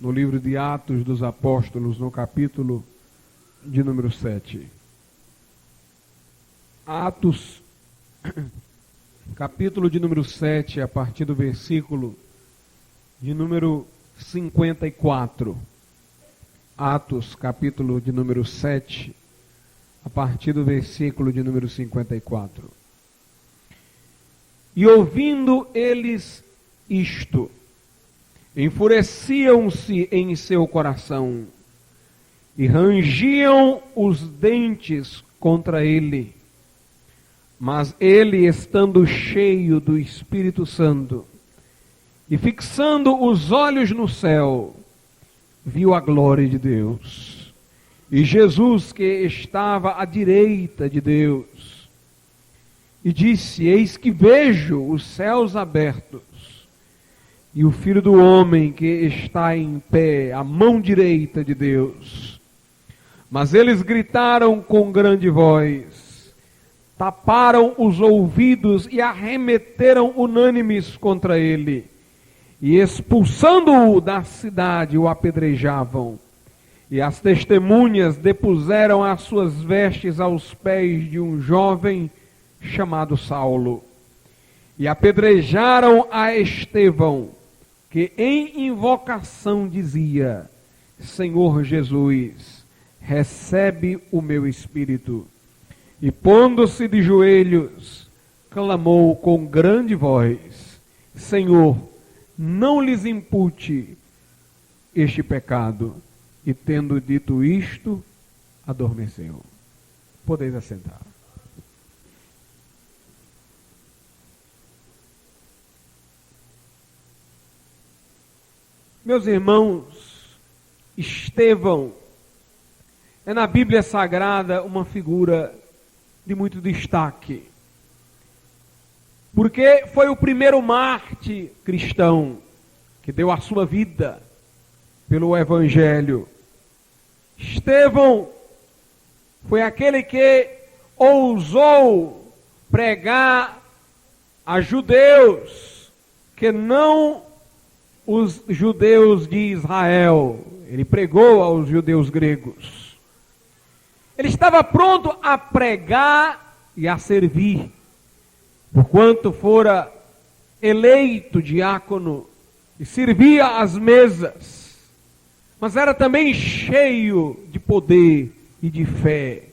no livro de Atos dos Apóstolos, no capítulo de número 7. Atos, capítulo de número 7, a partir do versículo de número 54. Atos, capítulo de número 7, a partir do versículo de número 54. E ouvindo eles isto, enfureciam-se em seu coração e rangiam os dentes contra ele. Mas ele, estando cheio do Espírito Santo e fixando os olhos no céu, viu a glória de Deus e Jesus que estava à direita de Deus, e disse: eis que vejo os céus abertos e o Filho do Homem que está em pé à mão direita de Deus. Mas eles gritaram com grande voz, taparam os ouvidos e arremeteram unânimes contra ele, e expulsando-o da cidade, o apedrejavam. E as testemunhas depuseram as suas vestes aos pés de um jovem chamado Saulo. E apedrejaram a Estevão, que em invocação dizia: Senhor Jesus, recebe o meu espírito. E pondo-se de joelhos, clamou com grande voz: Senhor, não lhes impute este pecado. E tendo dito isto, adormeceu. Podeis assentar. Meus irmãos, Estevão é na Bíblia Sagrada uma figura de muito destaque, porque foi o primeiro mártir cristão que deu a sua vida pelo Evangelho. Estevão foi aquele que ousou pregar a judeus que não os judeus de Israel. Ele pregou aos judeus gregos. Ele estava pronto a pregar e a servir, porquanto fora eleito diácono e servia às mesas, mas era também cheio de poder e de fé.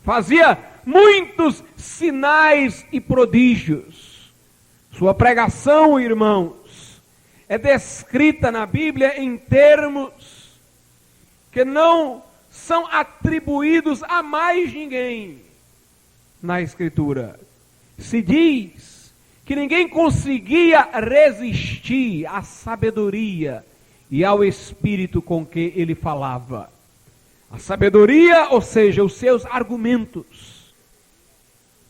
Fazia muitos sinais e prodígios. Sua pregação, irmãos, é descrita na Bíblia em termos que não são atribuídos a mais ninguém na Escritura. Se diz que ninguém conseguia resistir à sabedoria e ao espírito com que ele falava. A sabedoria, ou seja, os seus argumentos,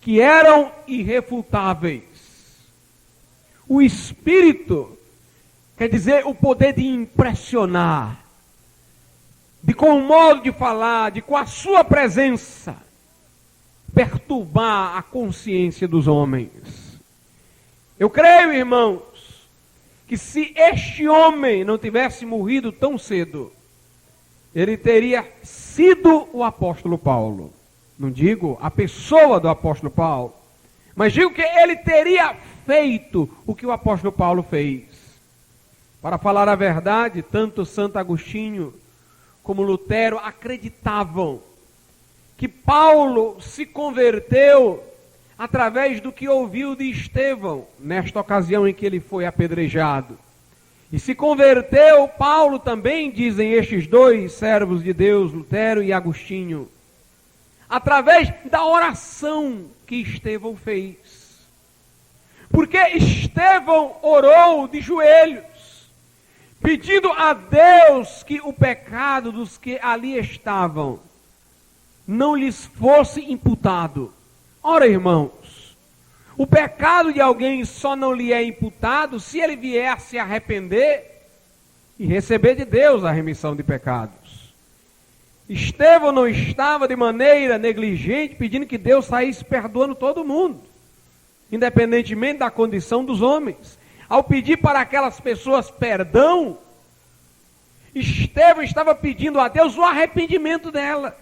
que eram irrefutáveis. O espírito, quer dizer, o poder de impressionar, de com o modo de falar, de com a sua presença, perturbar a consciência dos homens. Eu creio, irmãos, que se este homem não tivesse morrido tão cedo, ele teria sido o apóstolo Paulo. Não digo a pessoa do apóstolo Paulo, mas digo que ele teria feito o que o apóstolo Paulo fez. Para falar a verdade, tanto Santo Agostinho como Lutero acreditavam que Paulo se converteu através do que ouviu de Estevão, nesta ocasião em que ele foi apedrejado. E se converteu Paulo também, dizem estes dois servos de Deus, Lutero e Agostinho, através da oração que Estevão fez. Porque Estevão orou de joelhos, pedindo a Deus que o pecado dos que ali estavam não lhes fosse imputado. Ora, irmãos, o pecado de alguém só não lhe é imputado se ele vier a se arrepender e receber de Deus a remissão de pecados. Estevão não estava de maneira negligente pedindo que Deus saísse perdoando todo mundo, independentemente da condição dos homens. Ao pedir para aquelas pessoas perdão, Estevão estava pedindo a Deus o arrependimento delas.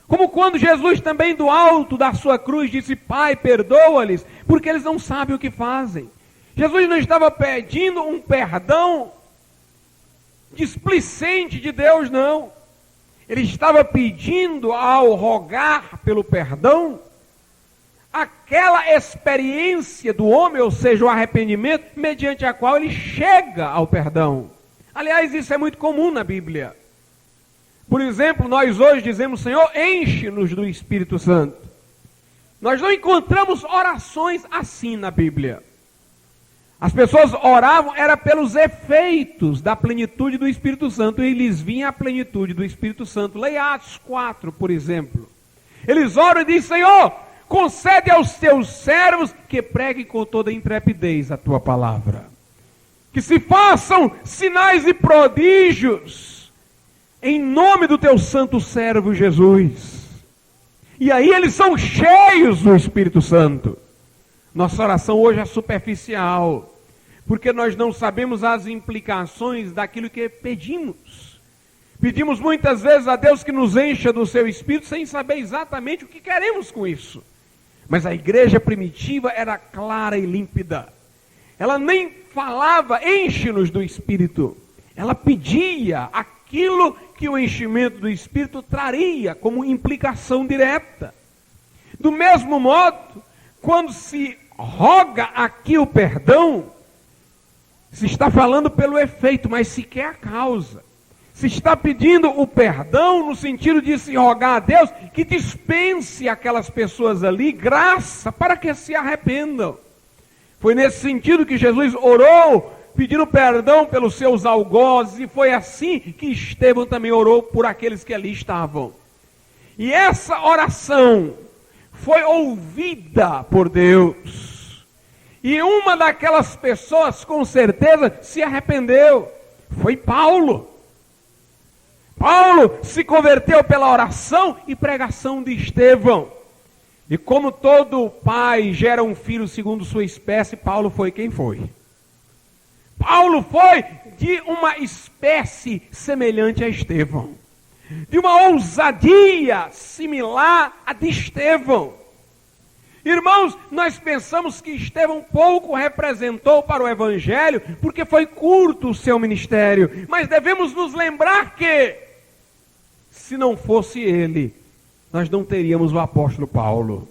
Como quando Jesus também do alto da sua cruz disse: Pai, perdoa-lhes, porque eles não sabem o que fazem. Jesus não estava pedindo um perdão displicente de Deus, não. Ele estava pedindo, ao rogar pelo perdão, aquela experiência do homem, ou seja, o arrependimento, mediante a qual ele chega ao perdão. Aliás, isso é muito comum na Bíblia. Por exemplo, nós hoje dizemos: Senhor, enche-nos do Espírito Santo. Nós não encontramos orações assim na Bíblia. As pessoas oravam, era pelos efeitos da plenitude do Espírito Santo, e lhes vinha a plenitude do Espírito Santo. Leia Atos 4, por exemplo. Eles oram e dizem: Senhor, concede aos teus servos que preguem com toda intrepidez a tua palavra. Que se façam sinais e prodígios em nome do teu santo servo Jesus. E aí eles são cheios do Espírito Santo. Nossa oração hoje é superficial, porque nós não sabemos as implicações daquilo que pedimos. Pedimos muitas vezes a Deus que nos encha do seu Espírito sem saber exatamente o que queremos com isso. Mas a igreja primitiva era clara e límpida. Ela nem falava: enche-nos do Espírito. Ela pedia aquilo que o enchimento do Espírito traria como implicação direta. Do mesmo modo, quando se roga aqui o perdão, se está falando pelo efeito, mas se quer a causa. Se está pedindo o perdão no sentido de se rogar a Deus que dispense aquelas pessoas ali graça para que se arrependam. Foi nesse sentido que Jesus orou, pedindo perdão pelos seus algozes, e foi assim que Estevão também orou por aqueles que ali estavam. E essa oração foi ouvida por Deus. E uma daquelas pessoas, com certeza, se arrependeu. Foi Paulo. Paulo se converteu pela oração e pregação de Estevão. E como todo pai gera um filho segundo sua espécie, Paulo foi quem foi. Paulo foi de uma espécie semelhante a Estevão. De uma ousadia similar à de Estevão. Irmãos, nós pensamos que Estevão pouco representou para o Evangelho, porque foi curto o seu ministério. Mas devemos nos lembrar que, se não fosse ele, nós não teríamos o apóstolo Paulo.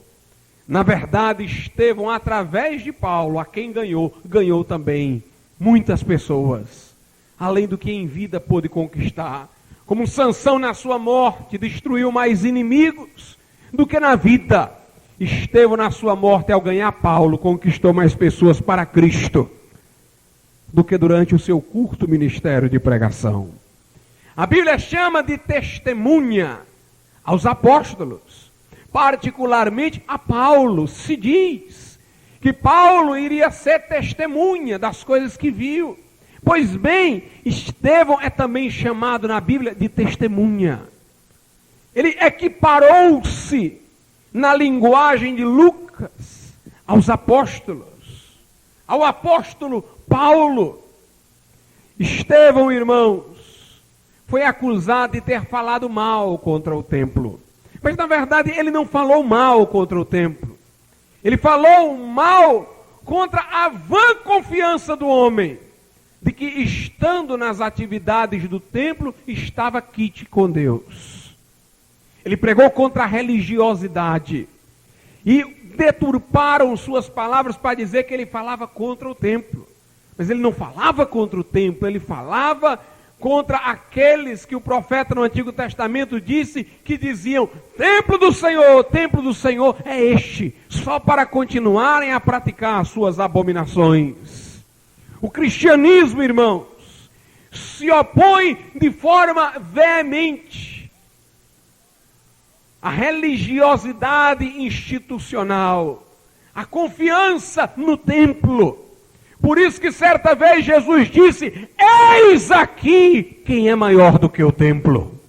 Na verdade, Estevão, através de Paulo, a quem ganhou também muitas pessoas, além do que em vida pôde conquistar. Como Sansão na sua morte destruiu mais inimigos do que na vida, Estevão na sua morte, ao ganhar Paulo, conquistou mais pessoas para Cristo do que durante o seu curto ministério de pregação. A Bíblia chama de testemunha aos apóstolos, particularmente a Paulo. Se diz que Paulo iria ser testemunha das coisas que viu. Pois bem, Estevão é também chamado na Bíblia de testemunha. Ele equiparou-se na linguagem de Lucas aos apóstolos, ao apóstolo Paulo. Estevão, irmãos, foi acusado de ter falado mal contra o templo. Mas na verdade ele não falou mal contra o templo. Ele falou mal contra a vã confiança do homem, de que estando nas atividades do templo, estava quite com Deus. Ele pregou contra a religiosidade. E deturparam suas palavras para dizer que ele falava contra o templo. Mas ele não falava contra o templo, ele falava contra aqueles que o profeta no Antigo Testamento disse, que diziam: templo do Senhor é este, só para continuarem a praticar as suas abominações. O cristianismo, irmãos, se opõe de forma veemente à religiosidade institucional, à confiança no templo. Por isso que certa vez Jesus disse: eis aqui quem é maior do que o templo.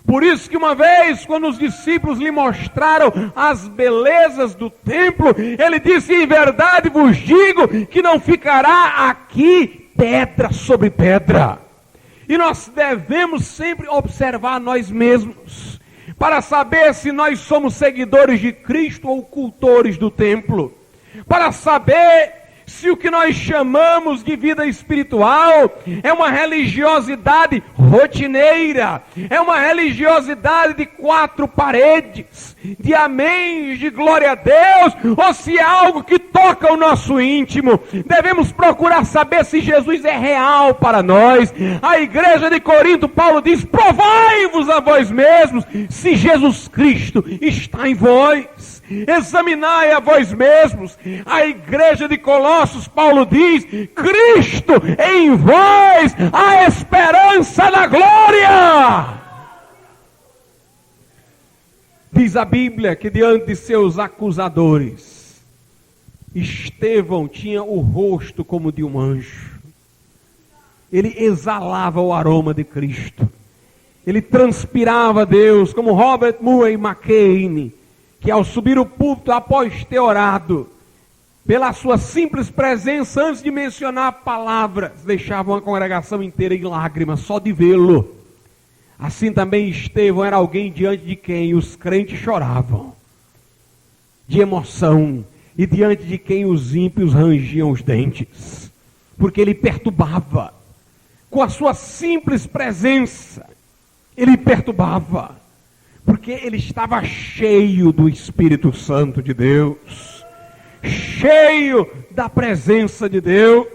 Por isso que uma vez, quando os discípulos lhe mostraram as belezas do templo, ele disse: em verdade vos digo que não ficará aqui pedra sobre pedra. E nós devemos sempre observar nós mesmos, para saber se nós somos seguidores de Cristo ou cultores do templo, para saber se o que nós chamamos de vida espiritual é uma religiosidade rotineira, é uma religiosidade de 4 paredes, de améns, de glória a Deus, ou se é algo que toca o nosso íntimo. Devemos procurar saber se Jesus é real para nós. A igreja de Corinto, Paulo diz: provai-vos a vós mesmos se Jesus Cristo está em vós. Examinai a vós mesmos. A igreja de Colossos, Paulo diz: Cristo em vós, a esperança da glória. Diz a Bíblia que diante de seus acusadores, Estevão tinha o rosto como de um anjo. Ele exalava o aroma de Cristo. Ele transpirava Deus, como Robert Murray McCain, que ao subir o púlpito após ter orado, pela sua simples presença, antes de mencionar palavras, deixava uma congregação inteira em lágrimas, só de vê-lo. Assim também Estevão era alguém diante de quem os crentes choravam, de emoção, e diante de quem os ímpios rangiam os dentes, porque ele perturbava, com a sua simples presença, ele perturbava, porque ele estava cheio do Espírito Santo de Deus, cheio da presença de Deus,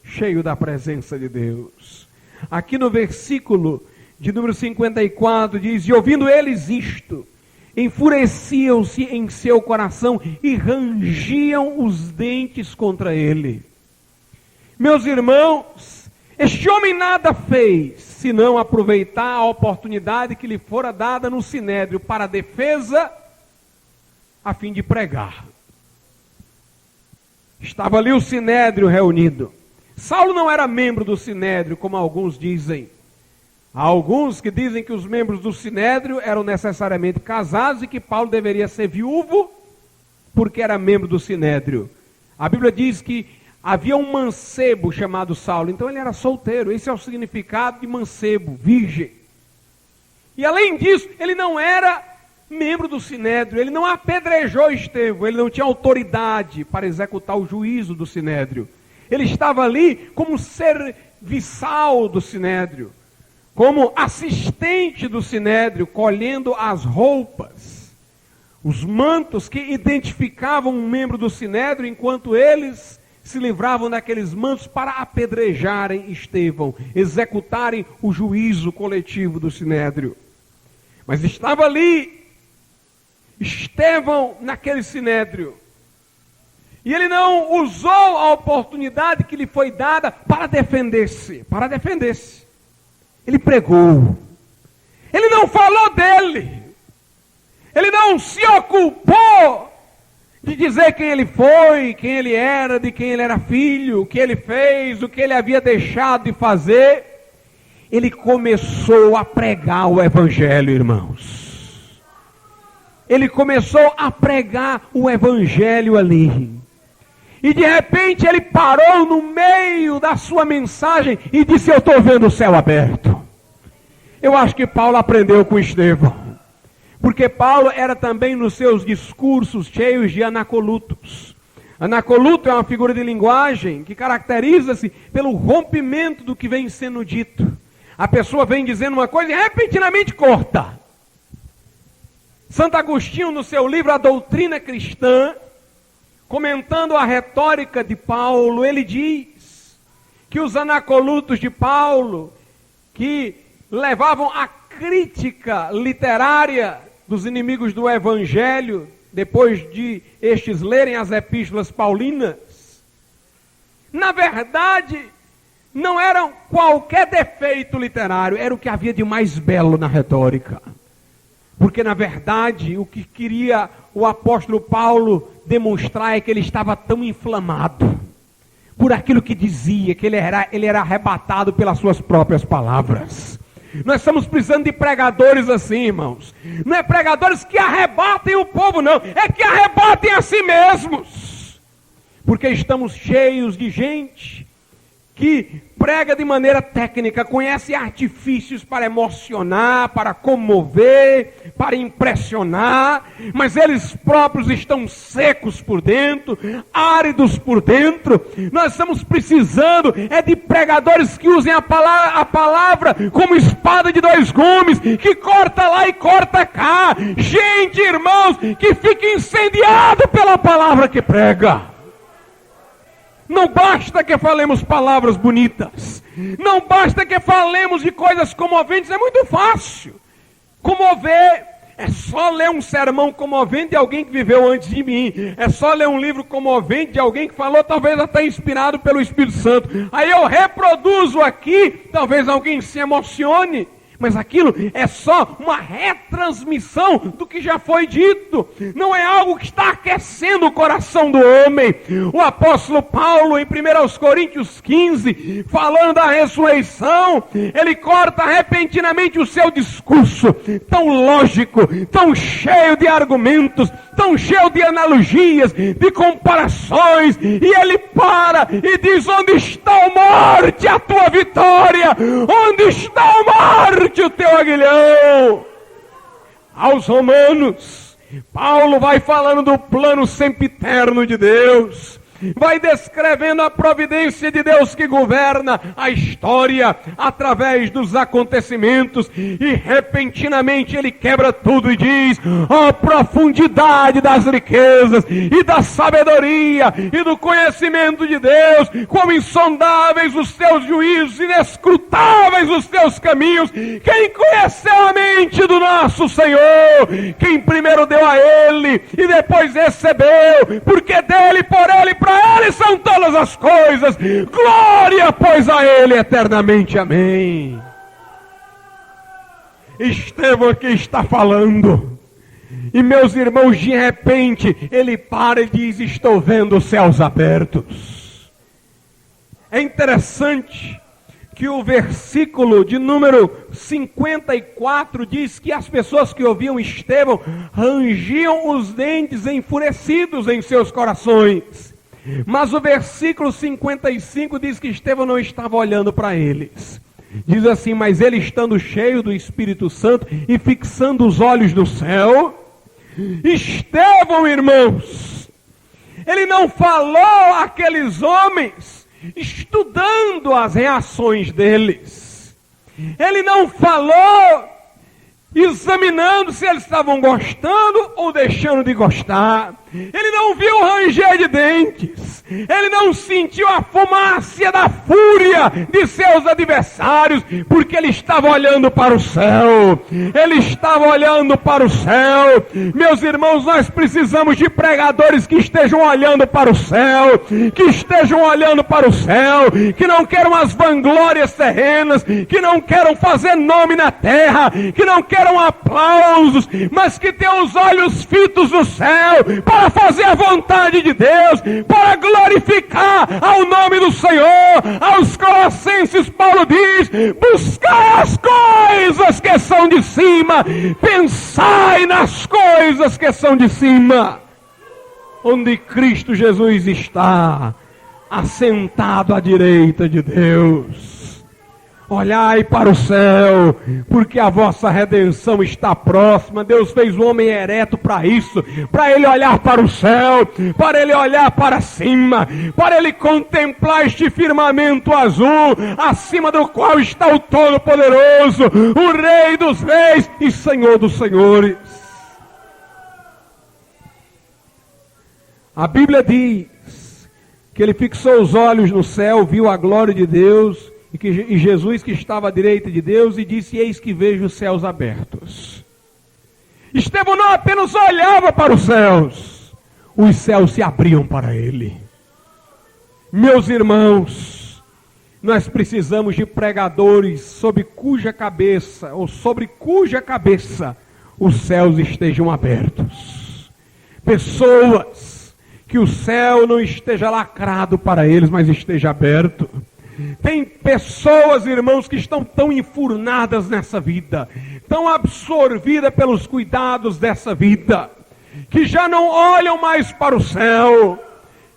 cheio da presença de Deus. Aqui no versículo de número 54 diz: e ouvindo eles isto, enfureciam-se em seu coração e rangiam os dentes contra ele. Meus irmãos, este homem nada fez, senão aproveitar a oportunidade que lhe fora dada no sinédrio para a defesa, a fim de pregar. Estava ali o sinédrio reunido. Saulo não era membro do sinédrio, como alguns dizem. Há alguns que dizem que os membros do sinédrio eram necessariamente casados e que Paulo deveria ser viúvo porque era membro do sinédrio. A Bíblia diz que havia um mancebo chamado Saulo, então ele era solteiro. Esse é o significado de mancebo, virgem. E além disso, ele não era membro do sinédrio, ele não apedrejou Estevão, ele não tinha autoridade para executar o juízo do sinédrio. Ele estava ali como serviçal do sinédrio, como assistente do sinédrio, colhendo as roupas, os mantos que identificavam um membro do sinédrio, enquanto eles se livravam daqueles mantos para apedrejarem Estevão, executarem o juízo coletivo do sinédrio. Mas estava ali Estevão naquele sinédrio, e ele não usou a oportunidade que lhe foi dada para defender-se, Ele pregou. Ele não falou dele. Ele não se ocupou de dizer quem ele foi, quem ele era, de quem ele era filho, o que ele fez, o que ele havia deixado de fazer. Ele começou a pregar o evangelho, irmãos. Ele começou a pregar o evangelho ali. E de repente ele parou no meio da sua mensagem e disse: eu estou vendo o céu aberto. Eu acho que Paulo aprendeu com Estevão. Porque Paulo era também nos seus discursos cheios de anacolutos. Anacoluto é uma figura de linguagem que caracteriza-se pelo rompimento do que vem sendo dito. A pessoa vem dizendo uma coisa e repentinamente corta. Santo Agostinho, no seu livro A Doutrina Cristã, comentando a retórica de Paulo, ele diz que os anacolutos de Paulo, que levavam a crítica literária dos inimigos do evangelho, depois de estes lerem as epístolas paulinas, na verdade, não eram qualquer defeito literário, era o que havia de mais belo na retórica. Porque, na verdade, o que queria o apóstolo Paulo demonstrar é que ele estava tão inflamado por aquilo que dizia, que ele era arrebatado pelas suas próprias palavras. Nós estamos precisando de pregadores assim, irmãos. Não é pregadores que arrebatem o povo, não. É que arrebatem a si mesmos. Porque estamos cheios de gente que prega de maneira técnica, conhece artifícios para emocionar, para comover, para impressionar, mas eles próprios estão secos por dentro, áridos por dentro. Nós estamos precisando de pregadores que usem a palavra como espada de dois gumes, que corta lá e corta cá. Gente, irmãos, que fica incendiado pela palavra que prega. Não basta que falemos palavras bonitas. Não basta que falemos de coisas comoventes. É muito fácil. Comover é só ler um sermão comovente de alguém que viveu antes de mim. É só ler um livro comovente de alguém que falou, talvez até inspirado pelo Espírito Santo. Aí eu reproduzo aqui, talvez alguém se emocione. Mas aquilo é só uma retransmissão do que já foi dito. Não é algo que está aquecendo o coração do homem. O apóstolo Paulo, em 1 Coríntios 15, falando da ressurreição, ele corta repentinamente o seu discurso, tão lógico, tão cheio de argumentos, tão cheio de analogias, de comparações, e ele para e diz: onde está a morte, a tua vitória? Onde está a morte, o teu aguilhão? Aos Romanos, Paulo vai falando do plano sempiterno de Deus, vai descrevendo a providência de Deus que governa a história através dos acontecimentos, e repentinamente ele quebra tudo e diz: ó profundidade das riquezas e da sabedoria e do conhecimento de Deus, como insondáveis os teus juízos, inescrutáveis os teus caminhos. Quem conheceu a mente do nosso Senhor? Quem primeiro deu a Ele e depois recebeu, porque dele, por Ele, para Ele são todas as coisas. Glória, pois, a Ele eternamente. Amém. Estevão aqui está falando. E meus irmãos, de repente, ele para e diz: estou vendo os céus abertos. É interessante que o versículo de número 54 diz que as pessoas que ouviam Estevão rangiam os dentes enfurecidos em seus corações. Mas o versículo 55 diz que Estevão não estava olhando para eles. Diz assim: mas ele, estando cheio do Espírito Santo e fixando os olhos no céu, Estevão, irmãos, ele não falou àqueles homens estudando as reações deles. Ele não falou examinando se eles estavam gostando ou deixando de gostar. Ele não viu ranger de dentes. Ele não sentiu a fumaça da fúria de seus adversários, porque ele estava olhando para o céu. Ele estava olhando para o céu. Meus irmãos, nós precisamos de pregadores que estejam olhando para o céu, que estejam olhando para o céu, que não queiram as vanglórias terrenas, que não queiram fazer nome na terra, que não queiram aplausos, mas que tenham os olhos fitos no céu, para fazer a vontade de Deus, para glorificar ao nome do Senhor. Aos Colossenses, Paulo diz: buscai as coisas que são de cima, pensai nas coisas que são de cima, onde Cristo Jesus está assentado à direita de Deus. Olhai para o céu, porque a vossa redenção está próxima. Deus fez o homem ereto para isso, para ele olhar para o céu, para ele olhar para cima, para ele contemplar este firmamento azul, acima do qual está o Todo-Poderoso, o Rei dos Reis e Senhor dos Senhores. A Bíblia diz que ele fixou os olhos no céu, viu a glória de Deus, e Jesus que estava à direita de Deus, e disse: eis que vejo os céus abertos. Estevão não apenas olhava para os céus se abriam para ele. Meus irmãos, nós precisamos de pregadores sobre cuja cabeça os céus estejam abertos. Pessoas que o céu não esteja lacrado para eles, mas esteja aberto. Tem pessoas, irmãos, que estão tão enfurnadas nessa vida, tão absorvidas pelos cuidados dessa vida, que já não olham mais para o céu,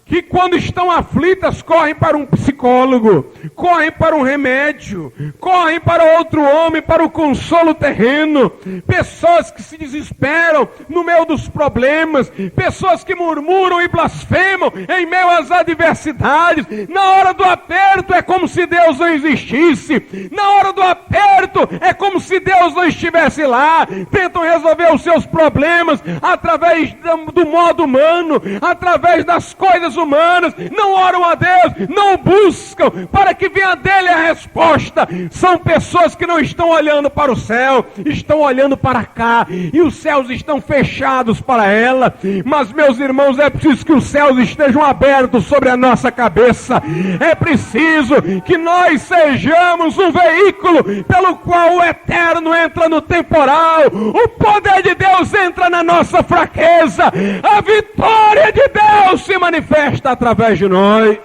que quando estão aflitas correm para um psicólogo, correm para um remédio, correm para outro homem, para o consolo terreno. Pessoas que se desesperam no meio dos problemas, pessoas que murmuram e blasfemam em meio às adversidades. Na hora do aperto é como se Deus não existisse, na hora do aperto é como se Deus não estivesse lá. Tentam resolver os seus problemas através do modo humano, através das coisas humanas, não oram a Deus, não o buscam para que venha dele a resposta. São pessoas que não estão olhando para o céu, estão olhando para cá, e os céus estão fechados para ela. Mas, meus irmãos, é preciso que os céus estejam abertos sobre a nossa cabeça. É preciso que nós sejamos um veículo pelo qual o eterno entra no temporal, o poder de Deus entra na nossa fraqueza, a vitória de Deus se manifesta através de nós.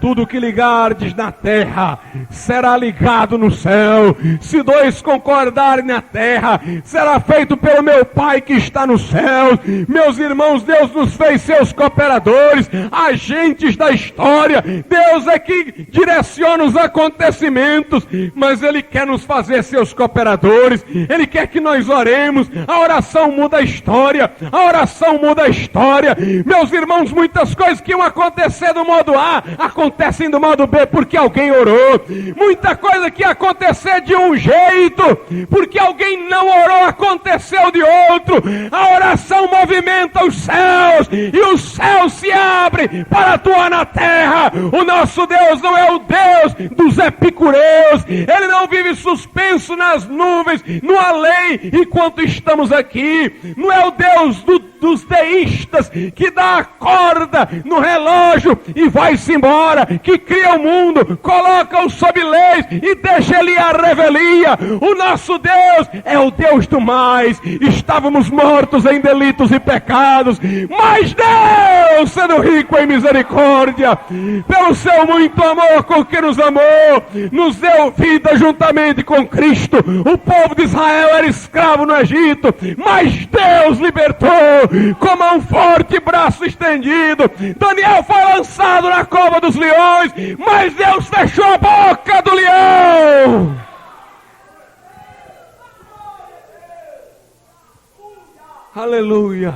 Tudo que ligardes na terra será ligado no céu. Se dois concordarem na terra, será feito pelo meu Pai que está nos céus. Meus irmãos, Deus nos fez seus cooperadores, agentes da história. Deus é que direciona os acontecimentos, mas Ele quer nos fazer seus cooperadores. Ele quer que nós oremos. A oração muda a história. A oração muda a história. Meus irmãos, muitas coisas que iam acontecer do modo A, acontecem do modo B porque alguém orou. Muita coisa que ia acontecer de um jeito, porque alguém não orou, aconteceu de outro. A oração movimenta os céus, e os céus se abrem para atuar na terra. O nosso Deus não é o Deus dos epicureus. Ele não vive suspenso nas nuvens, no além, enquanto estamos aqui. Não é o Deus dos deístas, que dá a corda no relógio e vai-se embora, que cria o mundo, coloca-o sob leis e deixa ele a revelia. O nosso Deus é o Deus do mais. Estávamos mortos em delitos e pecados, mas Deus, sendo rico em misericórdia, pelo seu muito amor com que nos amou, nos deu vida juntamente com Cristo. O povo de Israel era escravo no Egito, mas Deus libertou com um forte braço estendido. Daniel foi lançado na cova dos leões, mas Deus fechou a boca do leão. Aleluia.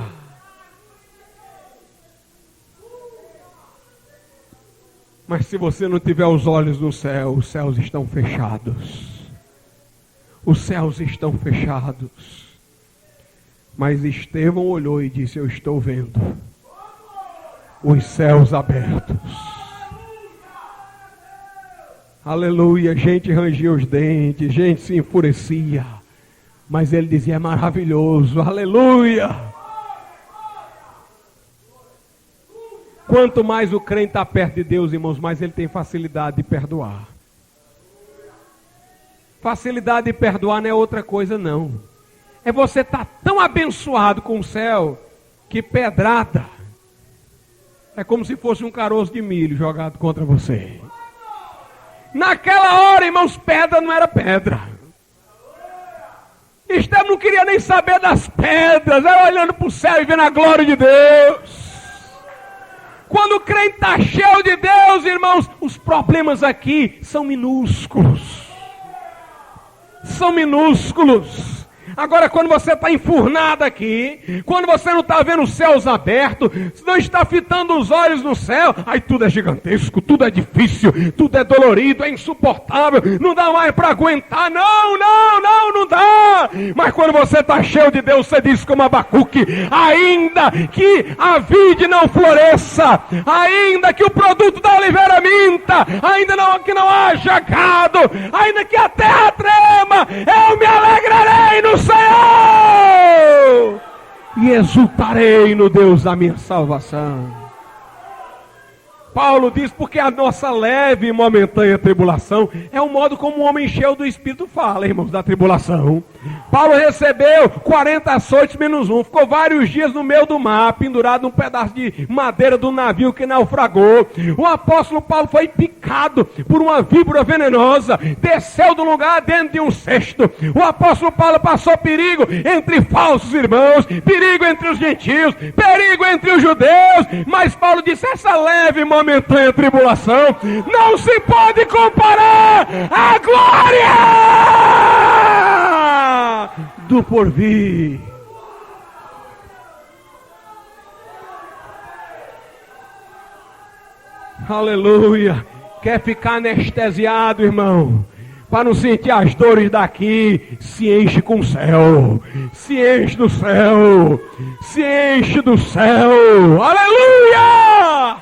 Mas se você não tiver os olhos no céu, os céus estão fechados. Os céus estão fechados. Mas Estevão olhou e disse: eu estou vendo os céus abertos. Aleluia. Gente rangia os dentes, gente se enfurecia, mas ele dizia: é maravilhoso. Aleluia. Quanto mais o crente está perto de Deus, irmãos, mais ele tem facilidade de perdoar. Facilidade de perdoar não é outra coisa, não. É você estar tão abençoado com o céu, que pedrada é como se fosse um caroço de milho jogado contra você. Naquela hora, irmãos, pedra não era pedra. Estevão não queria nem saber das pedras, era olhando para o céu e vendo a glória de Deus. Quando o crente está cheio de Deus, irmãos, os problemas aqui são minúsculos. São minúsculos. Agora, quando você está enfurnado aqui, quando você não está vendo os céus abertos, não está fitando os olhos no céu, aí tudo é gigantesco, tudo é difícil, tudo é dolorido, é insuportável, não dá mais para aguentar, não dá. Mas quando você está cheio de Deus, você diz como Abacuque: ainda que a vide não floresça, ainda que o produto da oliveira minta, que não haja gado, ainda que a terra trema, eu me alegrarei no Senhor e exultarei no Deus da minha salvação. Paulo diz: porque a nossa leve e momentânea tribulação é o modo como o homem cheio do Espírito fala, irmãos, da tribulação. Paulo recebeu 40 açoites menos um, ficou vários dias no meio do mar, pendurado num pedaço de madeira do navio que naufragou. O apóstolo Paulo foi picado por uma víbora venenosa, desceu do lugar dentro de um cesto. O apóstolo Paulo passou perigo entre falsos irmãos, perigo entre os gentios, perigo entre os judeus, mas Paulo disse: essa leve e momentânea tribulação não se pode comparar à glória do porvir. Aleluia. Quer ficar anestesiado, irmão, para não sentir as dores daqui? Se enche com o céu, se enche do céu, se enche do céu. Aleluia.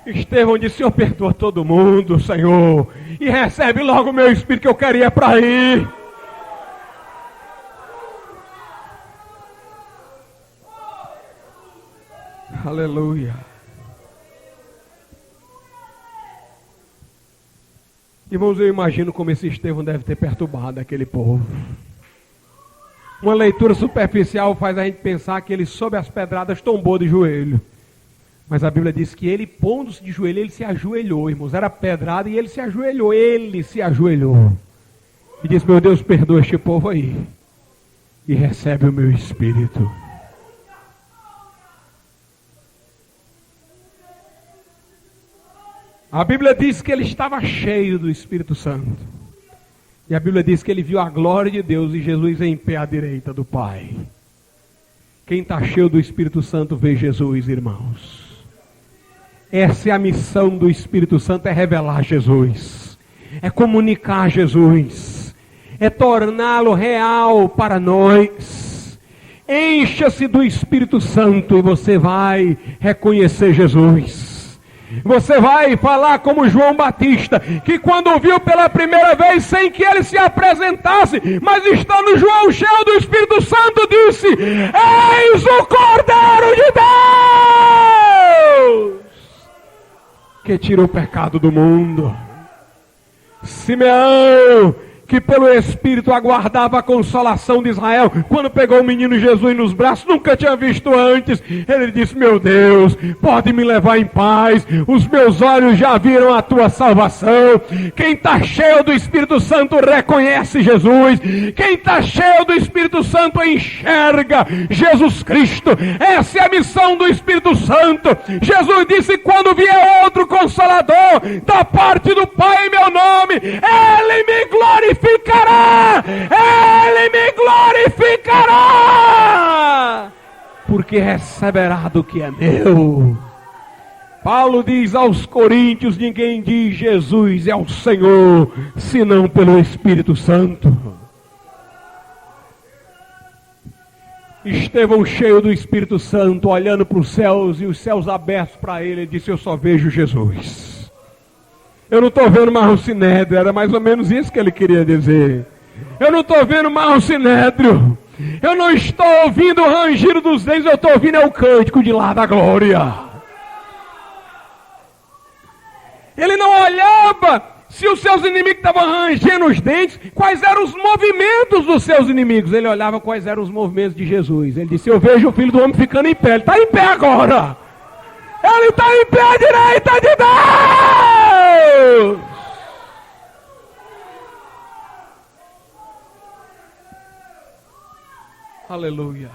Estevão disse: Senhor, perdoa todo mundo, Senhor, e recebe logo o meu espírito, que eu queria para ir. Aleluia. Irmãos, eu imagino como esse Estevão deve ter perturbado aquele povo. Uma leitura superficial faz a gente pensar que ele, sob as pedradas, tombou de joelho. Mas a Bíblia diz que ele, pondo-se de joelho, ele se ajoelhou, irmãos. Era pedrada e ele se ajoelhou. Ele se ajoelhou. E disse: meu Deus, perdoa este povo aí. E recebe o meu espírito. A Bíblia diz que ele estava cheio do Espírito Santo. E a Bíblia diz que ele viu a glória de Deus e Jesus em pé à direita do Pai. Quem está cheio do Espírito Santo vê Jesus, irmãos. Essa é a missão do Espírito Santo, é revelar Jesus, é comunicar Jesus, é torná-lo real para nós. Encha-se do Espírito Santo e você vai reconhecer Jesus. Você vai falar como João Batista, que quando o viu pela primeira vez, sem que ele se apresentasse, mas estando João cheio do Espírito Santo, disse: eis o Cordeiro de Deus, que tira o pecado do mundo. Simeão, que pelo Espírito aguardava a consolação de Israel, quando pegou o menino Jesus nos braços, nunca tinha visto antes, ele disse: meu Deus, pode me levar em paz, os meus olhos já viram a tua salvação. Quem está cheio do Espírito Santo reconhece Jesus, quem está cheio do Espírito Santo enxerga Jesus Cristo. Essa é a missão do Espírito Santo. Jesus disse: quando vier outro Consolador da parte do Pai em meu nome, ele me glorificará. Ele me glorificará, porque receberá do que é meu. Paulo diz aos Coríntios: ninguém diz Jesus é o Senhor, senão pelo Espírito Santo. Estevão, cheio do Espírito Santo, olhando para os céus e os céus abertos para ele, disse: eu só vejo Jesus. Eu não estou vendo mais o Sinédrio. Era mais ou menos isso que ele queria dizer. Eu não estou vendo mais o Sinédrio. Eu não estou ouvindo o rangido dos dentes. Eu estou ouvindo o cântico de lá da glória. Ele não olhava se os seus inimigos estavam rangendo os dentes, quais eram os movimentos dos seus inimigos. Ele olhava quais eram os movimentos de Jesus. Ele disse: eu vejo o Filho do Homem ficando em pé. Ele está em pé agora. Ele está em pé à direita de Deus. Aleluia.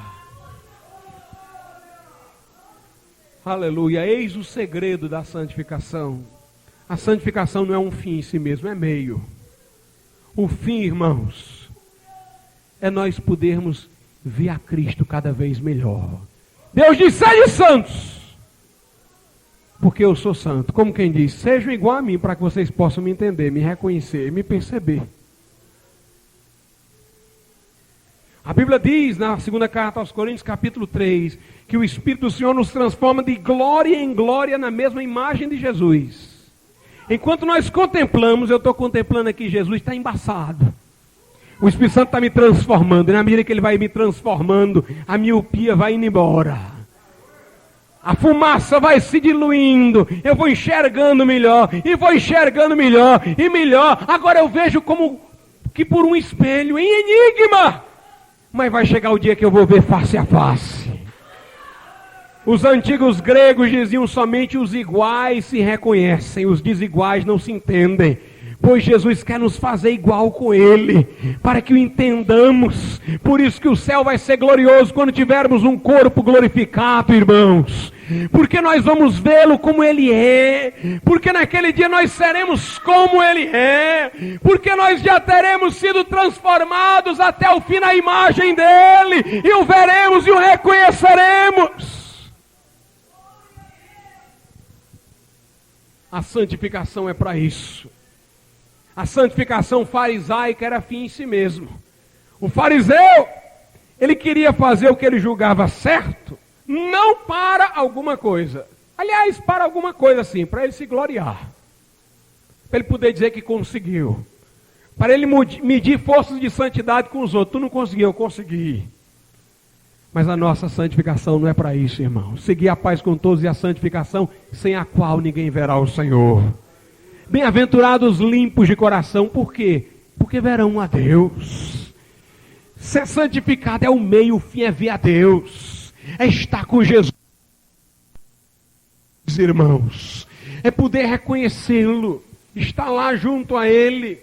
Aleluia. Eis o segredo da santificação. A santificação não é um fim em si mesmo, é meio. O fim, irmãos, é nós podermos ver a Cristo cada vez melhor. Deus diz: sede santos, porque eu sou santo. Como quem diz: sejam igual a mim, para que vocês possam me entender, me reconhecer, me perceber. A Bíblia diz, na segunda carta aos Coríntios, capítulo 3, que o Espírito do Senhor nos transforma de glória em glória na mesma imagem de Jesus. Enquanto nós contemplamos, eu estou contemplando aqui, Jesus está embaçado. O Espírito Santo está me transformando, e na medida que ele vai me transformando, a miopia vai indo embora. A fumaça vai se diluindo, eu vou enxergando melhor, e vou enxergando melhor, e melhor. Agora eu vejo como que por um espelho, em enigma. Mas vai chegar o dia que eu vou ver face a face. Os antigos gregos diziam somente os iguais se reconhecem, os desiguais não se entendem. Pois Jesus quer nos fazer igual com Ele, para que o entendamos. Por isso que o céu vai ser glorioso quando tivermos um corpo glorificado, irmãos. Porque nós vamos vê-lo como Ele é. Porque naquele dia nós seremos como Ele é. Porque nós já teremos sido transformados até o fim na imagem dEle. E o veremos e o reconheceremos. A santificação é para isso. A santificação farisaica era fim em si mesmo. O fariseu, ele queria fazer o que ele julgava certo, não para alguma coisa. Aliás, para alguma coisa sim, para ele se gloriar. Para ele poder dizer que conseguiu. Para ele medir forças de santidade com os outros. Tu não conseguiu, eu consegui. Mas a nossa santificação não é para isso, irmão. Seguir a paz com todos e a santificação, sem a qual ninguém verá o Senhor. Bem-aventurados limpos de coração, por quê? Porque verão a Deus. Ser santificado é o meio, o fim é ver a Deus. É estar com Jesus, irmãos. É poder reconhecê-lo, estar lá junto a Ele.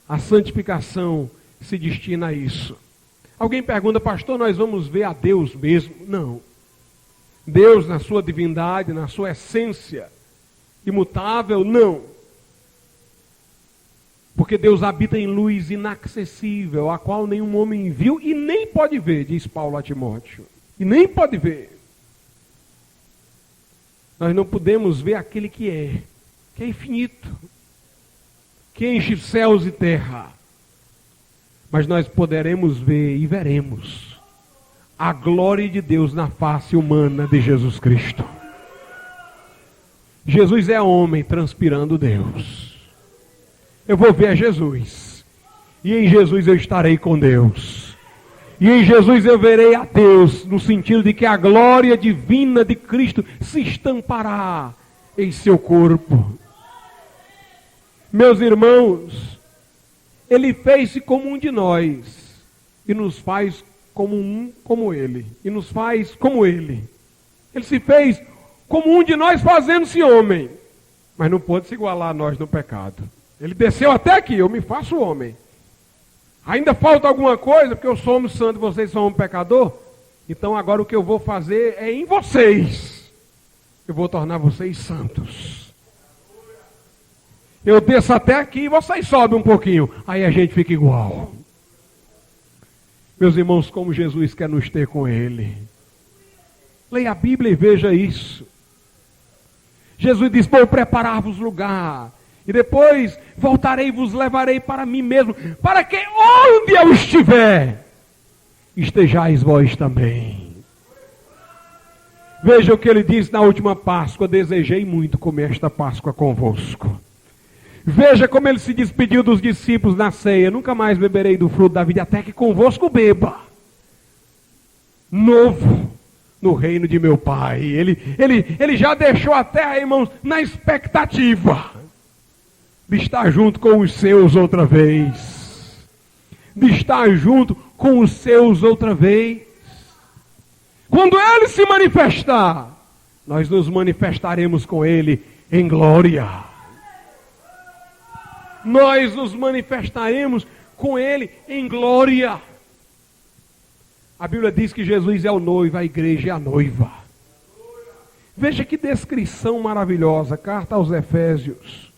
A santificação se destina a isso. Alguém pergunta, pastor, nós vamos ver a Deus mesmo? Não. Deus na sua divindade, na sua essência imutável, não. Porque Deus habita em luz inacessível, a qual nenhum homem viu e nem pode ver, diz Paulo a Timóteo. E nem pode ver. Nós não podemos ver aquele que é infinito, que enche céus e terra. Mas nós poderemos ver e veremos a glória de Deus na face humana de Jesus Cristo. Jesus é homem transpirando Deus. Eu vou ver a Jesus. E em Jesus eu estarei com Deus. E em Jesus eu verei a Deus, no sentido de que a glória divina de Cristo se estampará em seu corpo. Meus irmãos, Ele fez-se como um de nós e nos faz como Ele. E nos faz como Ele. Ele se fez como um de nós fazendo-se homem. Mas não pôde se igualar a nós no pecado. Ele desceu até aqui, eu me faço homem. Ainda falta alguma coisa, porque eu sou homem santo e vocês são homem pecador. Então agora o que eu vou fazer é em vocês. Eu vou tornar vocês santos. Eu desço até aqui e vocês sobem um pouquinho. Aí a gente fica igual. Meus irmãos, como Jesus quer nos ter com Ele. Leia a Bíblia e veja isso. Jesus diz, vou preparar-vos lugar. E depois voltarei e vos levarei para mim mesmo. Para que onde eu estiver, estejais vós também. Veja o que ele diz na última Páscoa. Desejei muito comer esta Páscoa convosco. Veja como ele se despediu dos discípulos na ceia. Nunca mais beberei do fruto da vida, até que convosco beba. Novo no reino de meu Pai. Ele já deixou a terra, irmãos, na expectativa de estar junto com os seus outra vez. De estar junto com os seus outra vez. Quando Ele se manifestar, nós nos manifestaremos com Ele em glória. Nós nos manifestaremos com Ele em glória. A Bíblia diz que Jesus é o noivo, a igreja é a noiva. Veja que descrição maravilhosa. Carta aos Efésios.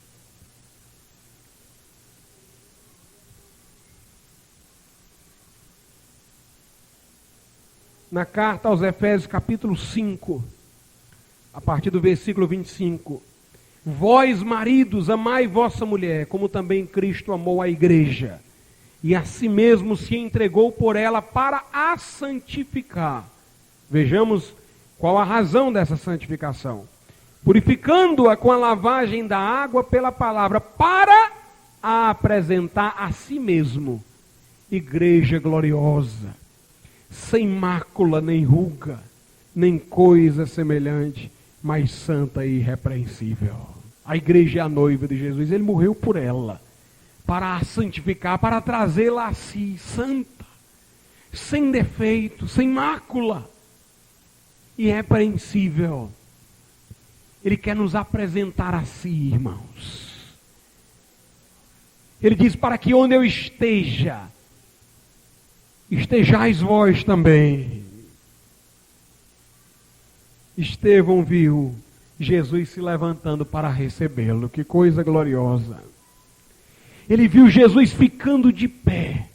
Na carta aos Efésios, capítulo 5, a partir do versículo 25. Vós, maridos, amai vossa mulher, como também Cristo amou a igreja, e a si mesmo se entregou por ela para a santificar. Vejamos qual a razão dessa santificação. Purificando-a com a lavagem da água pela palavra, para a apresentar a si mesmo, igreja gloriosa, sem mácula, nem ruga, nem coisa semelhante, mas santa e irrepreensível. A igreja é a noiva de Jesus, ele morreu por ela, para a santificar, para trazê-la a si, santa, sem defeito, sem mácula, irrepreensível. Ele quer nos apresentar a si, irmãos. Ele diz, para que onde eu esteja, estejais vós também. Estevão viu Jesus se levantando para recebê-lo. Que coisa gloriosa. Ele viu Jesus ficando de pé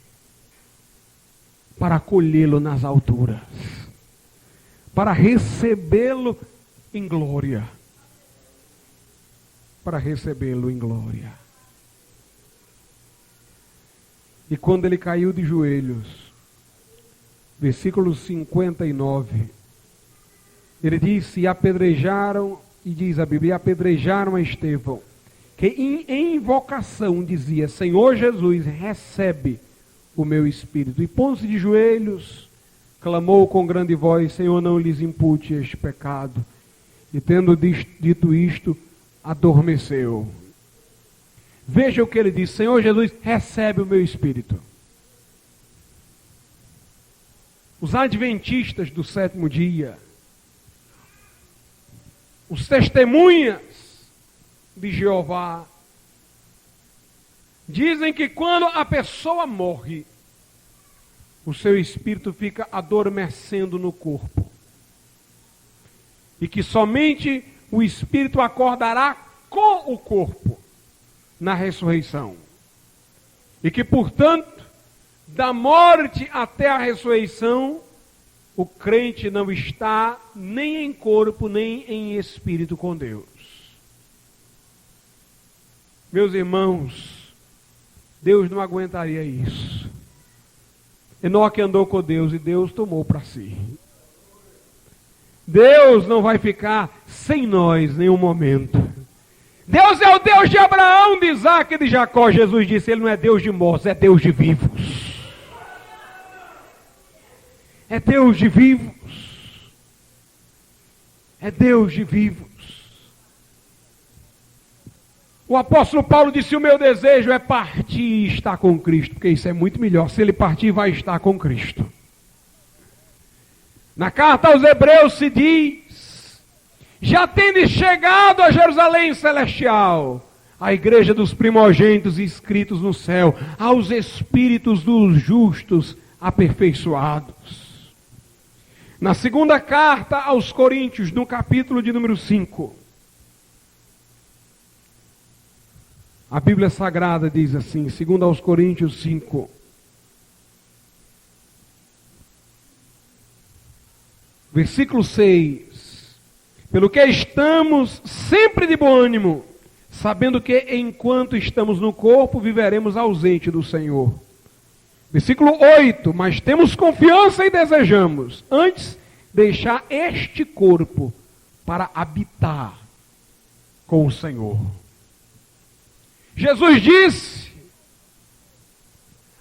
para acolhê-lo nas alturas, para recebê-lo em glória. Para recebê-lo em glória. E quando ele caiu de joelhos, versículo 59, ele disse, e apedrejaram, e diz a Bíblia, e apedrejaram a Estevão, que em invocação dizia, Senhor Jesus, recebe o meu espírito. E pondo-se de joelhos, clamou com grande voz, Senhor, não lhes impute este pecado. E tendo dito isto, adormeceu. Veja o que ele diz, Senhor Jesus, recebe o meu espírito. Os adventistas do sétimo dia, os testemunhas de Jeová, dizem que quando a pessoa morre, o seu espírito fica adormecendo no corpo. E que somente o espírito acordará com o corpo na ressurreição. E que, portanto, da morte até a ressurreição, o crente não está nem em corpo, nem em espírito com Deus. Meus irmãos, Deus não aguentaria isso. Enoque andou com Deus e Deus tomou para si. Deus não vai ficar sem nós em nenhum momento. Deus é o Deus de Abraão, de Isaac e de Jacó. Jesus disse, ele não é Deus de mortos, é Deus de vivos. É Deus de vivos. É Deus de vivos. O apóstolo Paulo disse, o meu desejo é partir e estar com Cristo, porque isso é muito melhor. Se ele partir, vai estar com Cristo. Na carta aos Hebreus se diz, já tendes chegado a Jerusalém celestial, a igreja dos primogênitos inscritos no céu, aos espíritos dos justos aperfeiçoados. Na segunda carta aos Coríntios, no capítulo de número 5, a Bíblia Sagrada diz assim, segundo aos Coríntios 5, versículo 6, pelo que estamos sempre de bom ânimo, sabendo que enquanto estamos no corpo, viveremos ausente do Senhor. Versículo 8, mas temos confiança e desejamos, antes, deixar este corpo para habitar com o Senhor. Jesus disse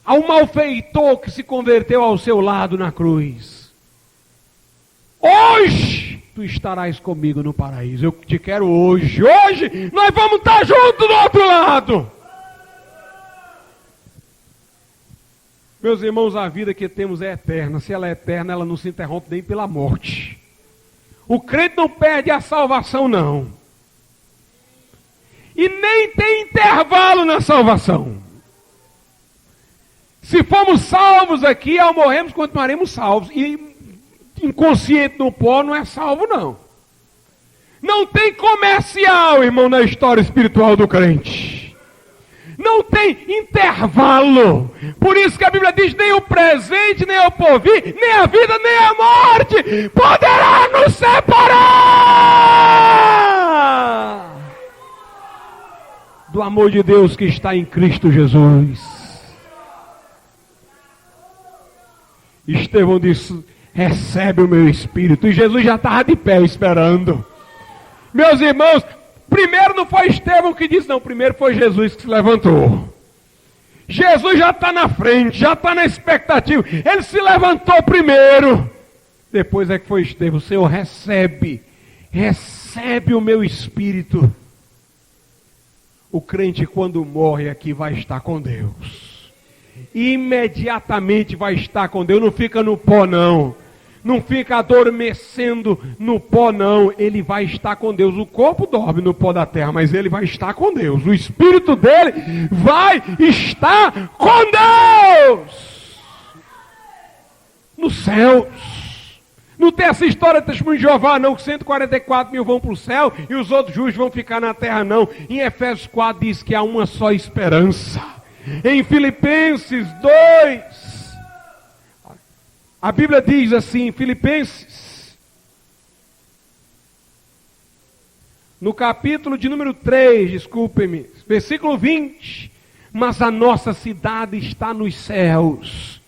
ao malfeitor que se converteu ao seu lado na cruz, hoje tu estarás comigo no paraíso. Eu te quero hoje. Hoje nós vamos estar juntos do outro lado. Meus irmãos, a vida que temos é eterna. Se ela é eterna, ela não se interrompe nem pela morte. O crente não perde a salvação, não. E nem tem intervalo na salvação. Se formos salvos aqui, ao morrermos, continuaremos salvos. E inconsciente no pó não é salvo, não. Não tem comercial, irmão, na história espiritual do crente. Não tem intervalo. Por isso que a Bíblia diz, nem o presente, nem o porvir, nem a vida, nem a morte poderá nos separar do amor de Deus que está em Cristo Jesus. Estevão disse, recebe o meu espírito. E Jesus já estava de pé esperando. Meus irmãos, primeiro não foi Estevão que disse, não. Primeiro foi Jesus que se levantou. Jesus já está na frente, já está na expectativa. Ele se levantou primeiro. Depois é que foi Estevão. O Senhor recebe o meu espírito. O crente, quando morre aqui, vai estar com Deus. Imediatamente vai estar com Deus. Não fica no pó, não. Não fica adormecendo no pó, não. Ele vai estar com Deus. O corpo dorme no pó da terra, mas ele vai estar com Deus. O espírito dele vai estar com Deus. Nos céus. Não tem essa história de testemunho de Jeová, não, que 144 mil vão para o céu e os outros justos vão ficar na terra, não. Em Efésios 4 diz que há uma só esperança. Em Filipenses 2... a Bíblia diz assim, Filipenses, no capítulo de número 3, desculpem-me, versículo 20, mas a nossa cidade está nos céus,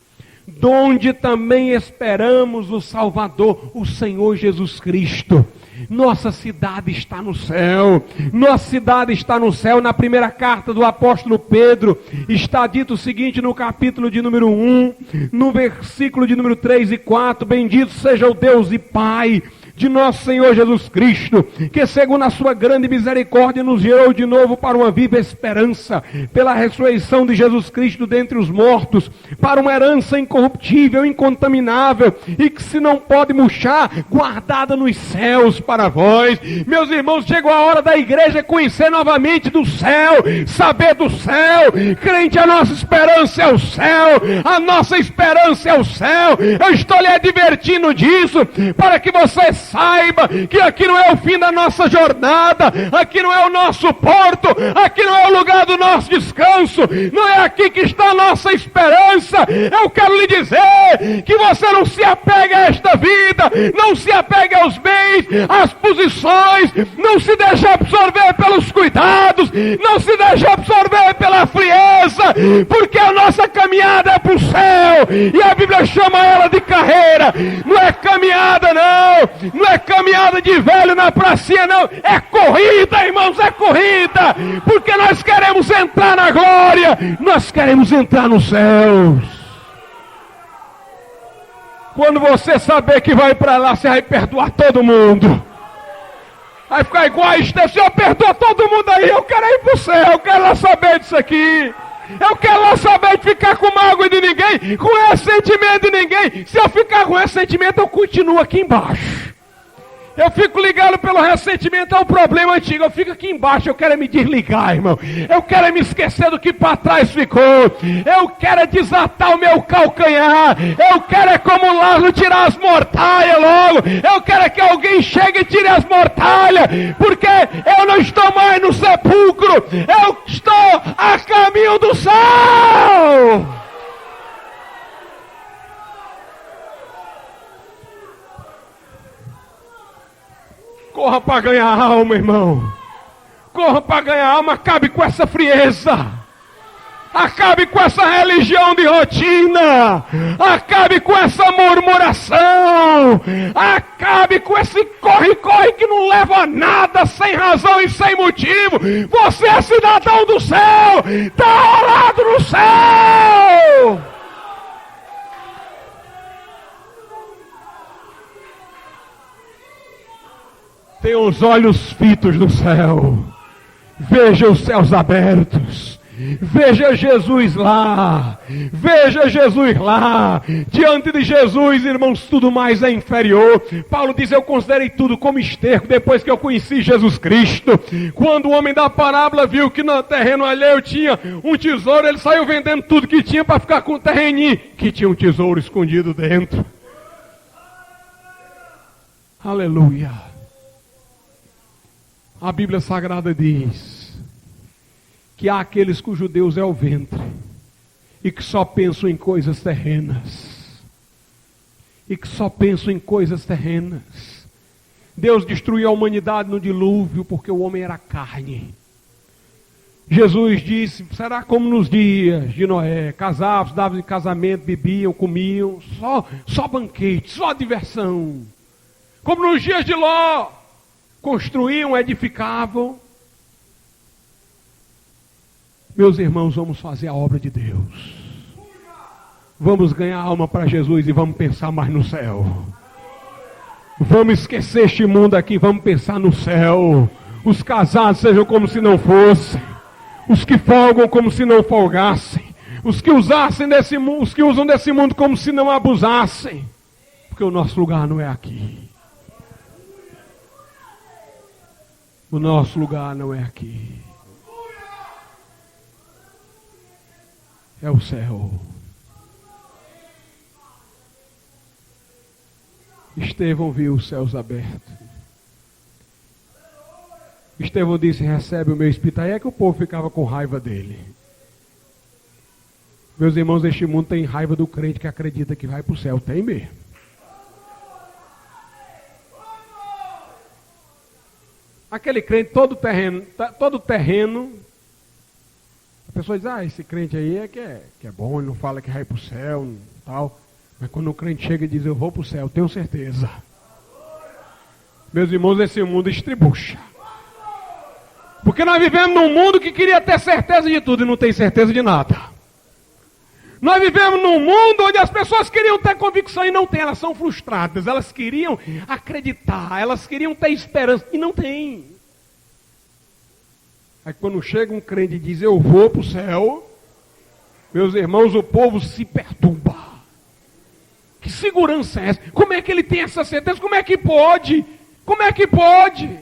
donde também esperamos o Salvador, o Senhor Jesus Cristo. Nossa cidade está no céu. Nossa cidade está no céu. Na primeira carta do apóstolo Pedro está dito o seguinte no capítulo de número 1, no versículo de número 3 e 4: bendito seja o Deus e Pai de nosso Senhor Jesus Cristo, que segundo a sua grande misericórdia nos gerou de novo para uma viva esperança, pela ressurreição de Jesus Cristo dentre os mortos, para uma herança incorruptível, incontaminável, e que se não pode murchar, guardada nos céus para vós. Meus irmãos, chegou a hora da igreja conhecer novamente do céu, saber do céu. Crente, a nossa esperança é o céu, a nossa esperança é o céu. Eu estou lhe advertindo disso, para que você saiba que aqui não é o fim da nossa jornada, aqui não é o nosso porto, aqui não é o lugar do nosso descanso, não é aqui que está a nossa esperança. Eu quero lhe dizer que você não se apegue a esta vida, não se apegue aos bens, às posições, não se deixe absorver pelos cuidados, não se deixe absorver pela frieza, porque a nossa caminhada é para o céu, e a Bíblia chama ela de carreira. Não é caminhada, não é caminhada de velho na pracinha, não, é corrida, irmãos, é corrida, porque nós queremos entrar na glória, nós queremos entrar nos céus. Quando você saber que vai para lá, você vai perdoar todo mundo, vai ficar igual a Estevão: Senhor, perdoa todo mundo aí, eu quero ir para o céu, eu quero lá saber disso aqui. Eu quero lá saber de ficar com mágoa de ninguém, com ressentimento de ninguém. Se eu ficar com ressentimento, eu continuo aqui embaixo. Eu fico ligado pelo ressentimento, é um problema antigo. Eu fico aqui embaixo, eu quero me desligar, irmão. Eu quero me esquecer do que para trás ficou. Eu quero desatar o meu calcanhar. Eu quero, como Lázaro, tirar as mortalhas logo. Eu quero que alguém chegue e tire as mortalhas, porque eu não estou mais no sepulcro, eu estou a caminho do céu. Corra para ganhar alma, irmão. Corra para ganhar alma. Acabe com essa frieza. Acabe com essa religião de rotina. Acabe com essa murmuração. Acabe com esse corre-corre que não leva a nada, sem razão e sem motivo. Você é cidadão do céu. Está ao lado do céu. Tenha os olhos fitos no céu. Veja os céus abertos. Veja Jesus lá. Veja Jesus lá. Diante de Jesus, irmãos, tudo mais é inferior. Paulo diz: eu considerei tudo como esterco depois que eu conheci Jesus Cristo. Quando o homem da parábola viu que no terreno alheio tinha um tesouro, ele saiu vendendo tudo que tinha para ficar com o terreninho que tinha um tesouro escondido dentro. Aleluia. A Bíblia Sagrada diz que há aqueles cujo Deus é o ventre e que só pensam em coisas terrenas. E que só pensam em coisas terrenas. Deus destruiu a humanidade no dilúvio porque o homem era carne. Jesus disse: será como nos dias de Noé, casavam, davam de casamento, bebiam, comiam, só banquete, só diversão. Como nos dias de Ló, construíam, edificavam, Meus irmãos, vamos fazer a obra de Deus. Vamos ganhar alma para Jesus e vamos pensar mais no céu. Vamos esquecer este mundo aqui, vamos pensar no céu. Os casados sejam como se não fossem. Os que folgam como se não folgassem. Os que usassem desse mundo, os que usam desse mundo como se não abusassem. Porque o nosso lugar não é aqui. O nosso lugar não é aqui. É o céu. Estevão viu os céus abertos. Estevão disse, recebe o meu espírito. Aí é que o povo ficava com raiva dele. Meus irmãos, este mundo tem raiva do crente que acredita que vai para o céu. Tem mesmo. Aquele crente todo terreno. A pessoa diz, esse crente aí é que é bom, ele não fala que vai para o céu, tal. Mas quando o crente chega e diz, eu vou para o céu, tenho certeza. Meus irmãos, esse mundo estribucha. Porque nós vivemos num mundo que queria ter certeza de tudo e não tem certeza de nada. Nós vivemos num mundo onde as pessoas queriam ter convicção e não tem, elas são frustradas. Elas queriam acreditar, elas queriam ter esperança e não tem. Aí quando chega um crente e diz, eu vou para o céu, meus irmãos, o povo se perturba. Que segurança é essa? Como é que ele tem essa certeza? Como é que pode? Como é que pode?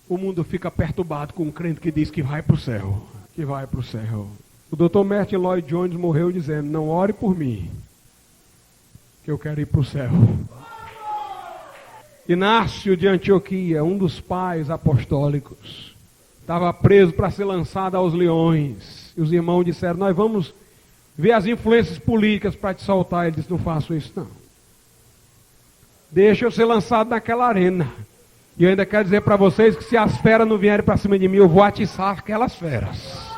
O mundo fica perturbado com um crente que diz que vai para o céu. Que vai para o céu. O Dr. Martin Lloyd Jones morreu dizendo, não ore por mim, que eu quero ir para o céu. Inácio de Antioquia, um dos pais apostólicos, estava preso para ser lançado aos leões. E os irmãos disseram, nós vamos ver as influências políticas para te soltar. Ele disse, não faço isso não. Deixa eu ser lançado naquela arena. E eu ainda quero dizer para vocês que se as feras não vierem para cima de mim, eu vou atiçar aquelas feras.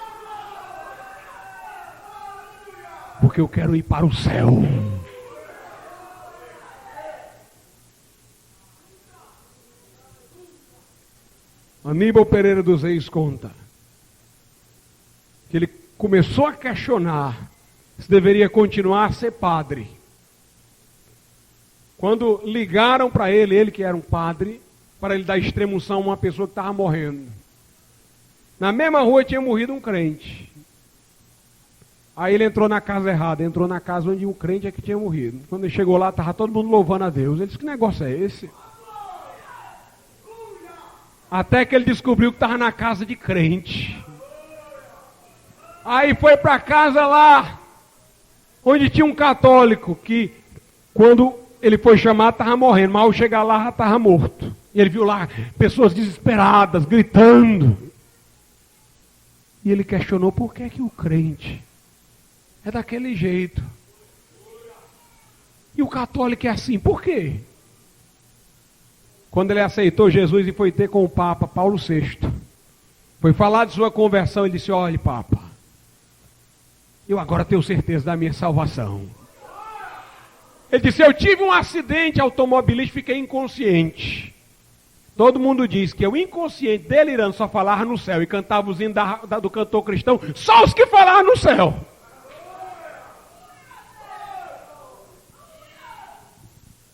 Porque eu quero ir para o céu. Aníbal Pereira dos Reis conta que ele começou a questionar se deveria continuar a ser padre. Quando ligaram para ele que era um padre, para ele dar extrema-unção a uma pessoa que estava morrendo. Na mesma rua tinha morrido um crente. Aí ele entrou na casa errada, entrou na casa onde o crente é que tinha morrido. Quando ele chegou lá, estava todo mundo louvando a Deus. Ele disse, que negócio é esse? Até que ele descobriu que estava na casa de crente. Aí foi para casa lá, onde tinha um católico, que quando ele foi chamado estava morrendo, mas ao chegar lá já estava morto. E ele viu lá pessoas desesperadas, gritando. E ele questionou por que o crente é daquele jeito. E o católico é assim, por quê? Quando ele aceitou Jesus e foi ter com o Papa Paulo VI, foi falar de sua conversão, ele disse, olha Papa, eu agora tenho certeza da minha salvação. Ele disse, eu tive um acidente automobilístico e fiquei inconsciente. Todo mundo diz que o inconsciente, delirando, só falava no céu e cantava os hinos do cantor cristão, só os que falavam no céu.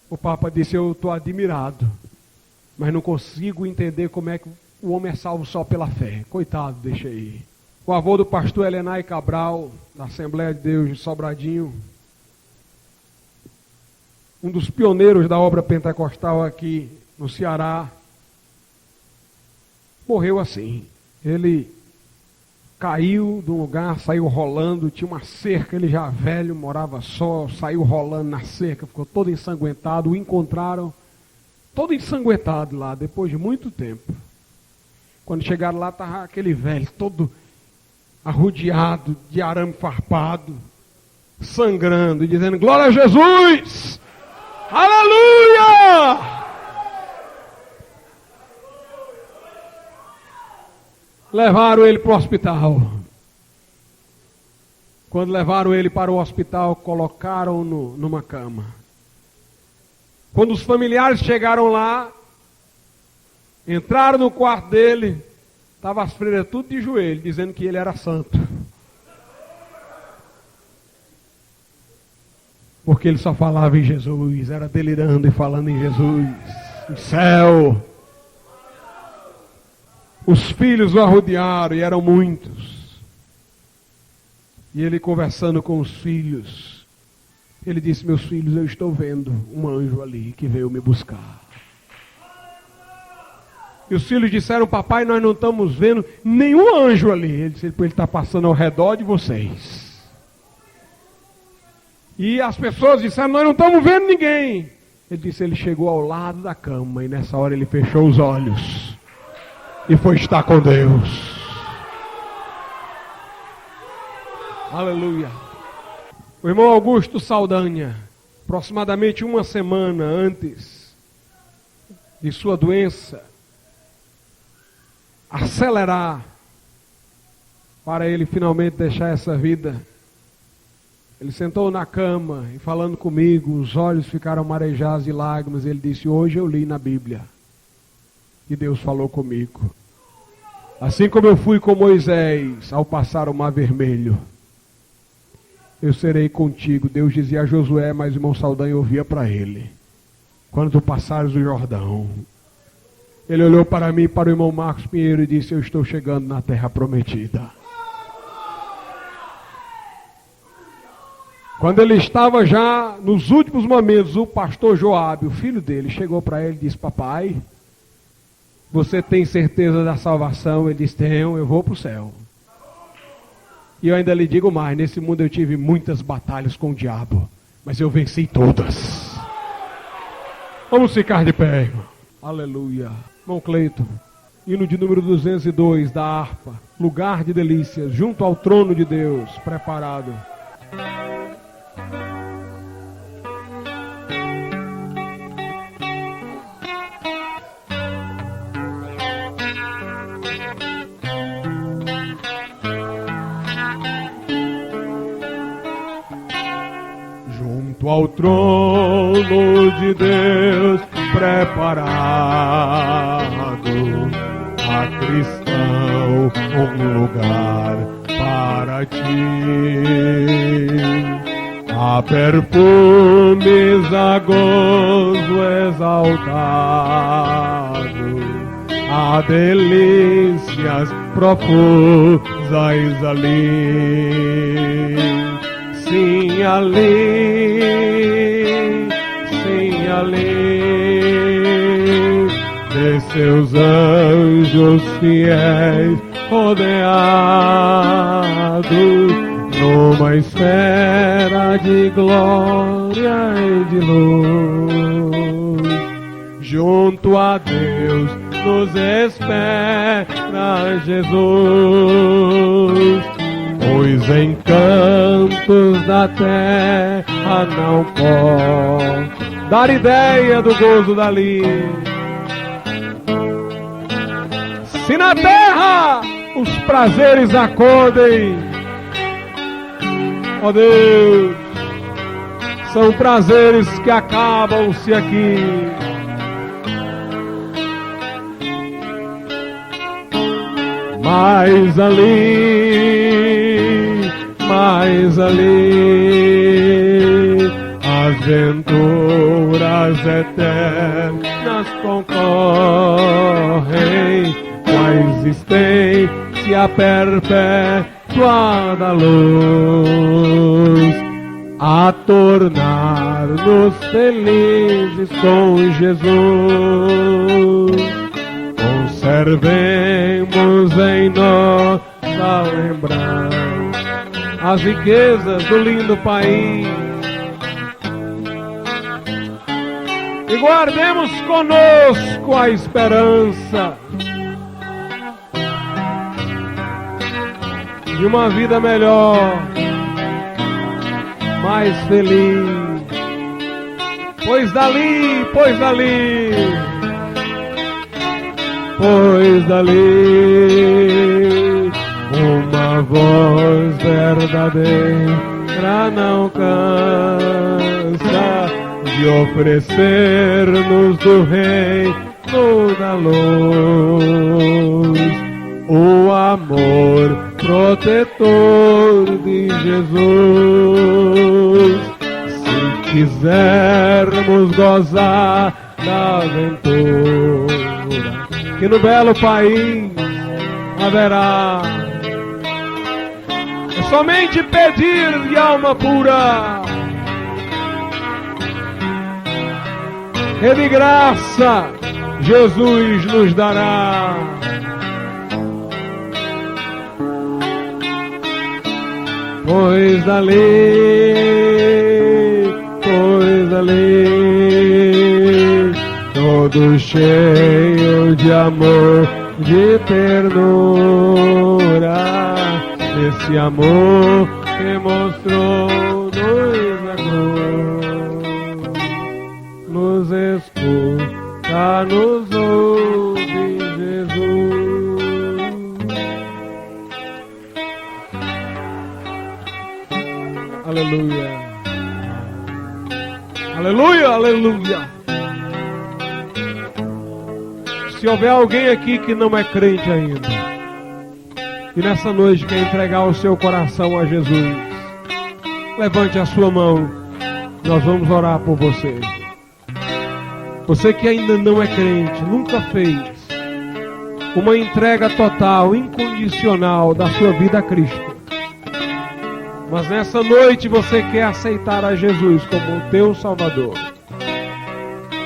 O Papa disse, eu estou admirado, mas não consigo entender como é que o homem é salvo só pela fé. Coitado, deixa aí. O avô do pastor Helenay Cabral, da Assembleia de Deus de Sobradinho, um dos pioneiros da obra pentecostal aqui no Ceará, morreu assim. Ele caiu de um lugar, saiu rolando, tinha uma cerca, ele já velho, morava só, saiu rolando na cerca, ficou todo ensanguentado, o encontraram todo ensanguentado lá, depois de muito tempo. Quando chegaram lá, estava aquele velho, todo arrodeado, de arame farpado, sangrando, e dizendo, glória a Jesus! Aleluia! Levaram ele para o hospital. Quando levaram ele para o hospital, colocaram-no numa cama. Quando os familiares chegaram lá, entraram no quarto dele, Estava as freiras tudo de joelho, dizendo que ele era santo. Porque ele só falava em Jesus, era delirando e falando em Jesus, em céu. Os filhos o arrodearam e eram muitos. E ele conversando com os filhos, ele disse: meus filhos, eu estou vendo um anjo ali que veio me buscar. E os filhos disseram: papai, nós não estamos vendo nenhum anjo ali. Ele disse: ele está passando ao redor de vocês. E as pessoas disseram: nós não estamos vendo ninguém. Ele disse: ele chegou ao lado da cama e nessa hora ele fechou os olhos e foi estar com Deus. Aleluia. O irmão Augusto Saldanha, aproximadamente uma semana antes de sua doença acelerar para ele finalmente deixar essa vida, ele sentou na cama e falando comigo, os olhos ficaram marejados de lágrimas. Ele disse: hoje eu li na Bíblia e Deus falou comigo. Assim como eu fui com Moisés ao passar o mar vermelho, eu serei contigo. Deus dizia a Josué, mas o irmão Saldanha ouvia para ele: quando tu passares o Jordão. Ele olhou para mim e para o irmão Marcos Pinheiro e disse: eu estou chegando na terra prometida. Quando ele estava já nos últimos momentos, o pastor Joabe, o filho dele, chegou para ele e disse: papai, você tem certeza da salvação? Ele disse: tenho, eu vou para o céu. E eu ainda lhe digo mais, nesse mundo eu tive muitas batalhas com o diabo, mas eu venci todas. Vamos ficar de pé, irmão. Aleluia. Irmão Cleito, hino de número 202 da harpa, lugar de delícias, junto ao trono de Deus, preparado. Junto ao trono de Deus preparado, a cristão um lugar para ti. Há perfumes a gozo exaltado, há delícias profundas ali. Sim, ali, sim, ali, de seus anjos fiéis rodeados, numa esfera de glória e de luz. Junto a Deus nos espera Jesus, os encantos da terra não podem dar ideia do gozo dali. Se na terra os prazeres acordem, ó Deus, são prazeres que acabam-se aqui. Mas ali, as venturas eternas concorrem com a existência perpétua da luz, a tornar-nos felizes com Jesus. Conservemos em nossa lembrança as riquezas do lindo país e guardemos conosco a esperança de uma vida melhor, mais feliz. Pois dali, uma voz verdadeira não cansa de oferecer-nos do reino da luz protetor de Jesus. Se quisermos gozar da aventura, que no belo país haverá, é somente pedir de alma pura, e de graça Jesus nos dará. Pois dali, todo cheio de amor, de ternura, esse amor que mostrou nos escuta, nos ouve, Jesus. Aleluia, aleluia, aleluia. Se houver alguém aqui que não é crente ainda, e nessa noite quer entregar o seu coração a Jesus, levante a sua mão, nós vamos orar por você. Você que ainda não é crente, nunca fez uma entrega total, incondicional da sua vida a Cristo, mas nessa noite você quer aceitar a Jesus como o teu Salvador,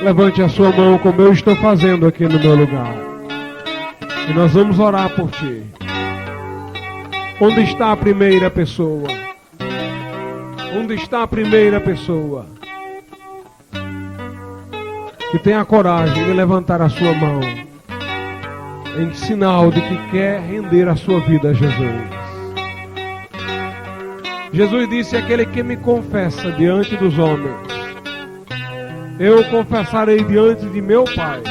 levante a sua mão como eu estou fazendo aqui no meu lugar, e nós vamos orar por ti. Onde está a primeira pessoa? Onde está a primeira pessoa que tem a coragem de levantar a sua mão em sinal de que quer render a sua vida a Jesus? Jesus disse: aquele que me confessa diante dos homens, eu o confessarei diante de meu Pai.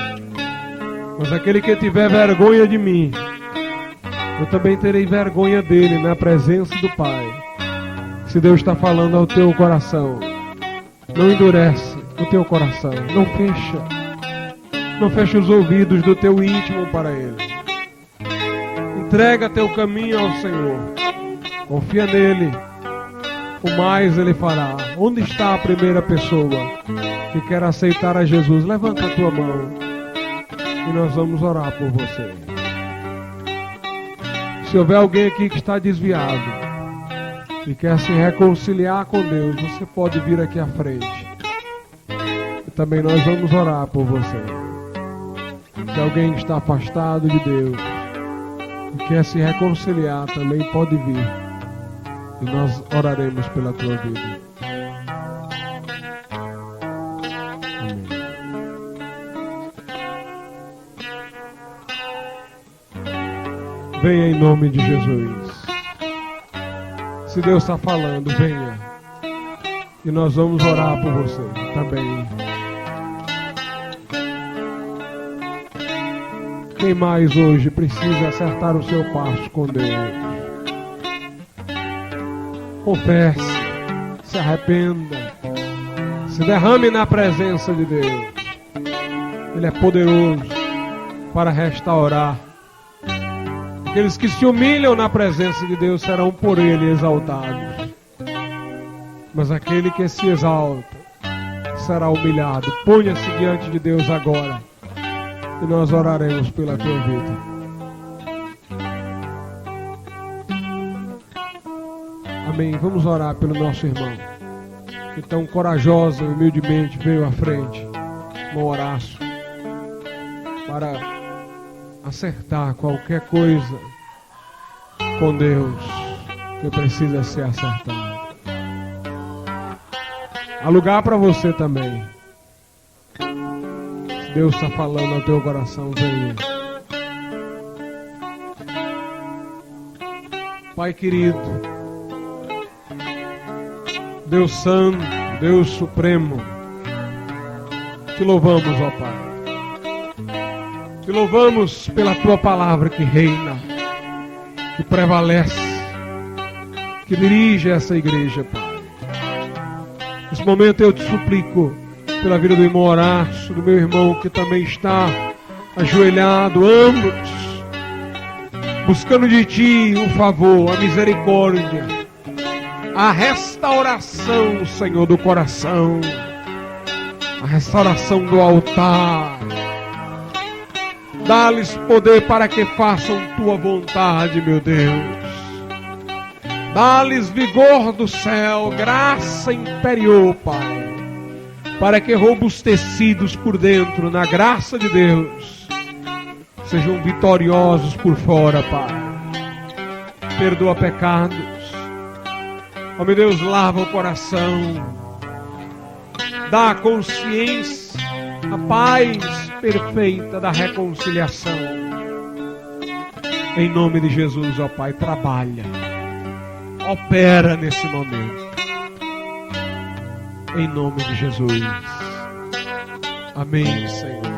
Mas aquele que tiver vergonha de mim, eu também terei vergonha dele na presença do Pai. Se Deus está falando ao teu coração, não endurece o teu coração, não fecha os ouvidos do teu íntimo para Ele. Entrega teu caminho ao Senhor, confia nele, o mais Ele fará. Onde está a primeira pessoa que quer aceitar a Jesus? Levanta a tua mão e nós vamos orar por você. Se houver alguém aqui que está desviado e quer se reconciliar com Deus, você pode vir aqui à frente. E também nós vamos orar por você. Se alguém está afastado de Deus e quer se reconciliar, também pode vir. E nós oraremos pela tua vida. Amém. Venha em nome de Jesus. Se Deus está falando, venha. E nós vamos orar por você também. Quem mais hoje precisa acertar o seu passo com Deus? Confesse, se arrependa, se derrame na presença de Deus. Ele é poderoso para restaurar. Aqueles que se humilham na presença de Deus serão por Ele exaltados. Mas aquele que se exalta será humilhado. Ponha-se diante de Deus agora e nós oraremos pela tua vida. Amém. Vamos orar pelo nosso irmão que tão corajosa e humildemente veio à frente, irmão Horácio, para acertar qualquer coisa com Deus que precisa ser acertada. Há lugar para você também. Se Deus está falando ao teu coração, venha. Pai querido, Deus Santo, Deus Supremo, te louvamos, ó Pai. Te louvamos pela tua palavra que reina, que prevalece, que dirige essa igreja, Pai. Nesse momento eu te suplico pela vida do irmão Horácio, do meu irmão que também está ajoelhado, ambos, buscando de Ti o favor, a misericórdia, a restauração, Senhor, do coração, a restauração do altar. Dá-lhes poder para que façam Tua vontade, meu Deus. Dá-lhes vigor do céu, graça interior, Pai, para que robustecidos por dentro, na graça de Deus, sejam vitoriosos por fora, Pai. Perdoa pecados. Ó meu Deus, lava o coração. Dá a consciência, a paz perfeita da reconciliação. Em nome de Jesus, ó Pai, trabalha. Opera nesse momento. Em nome de Jesus. Amém, Senhor.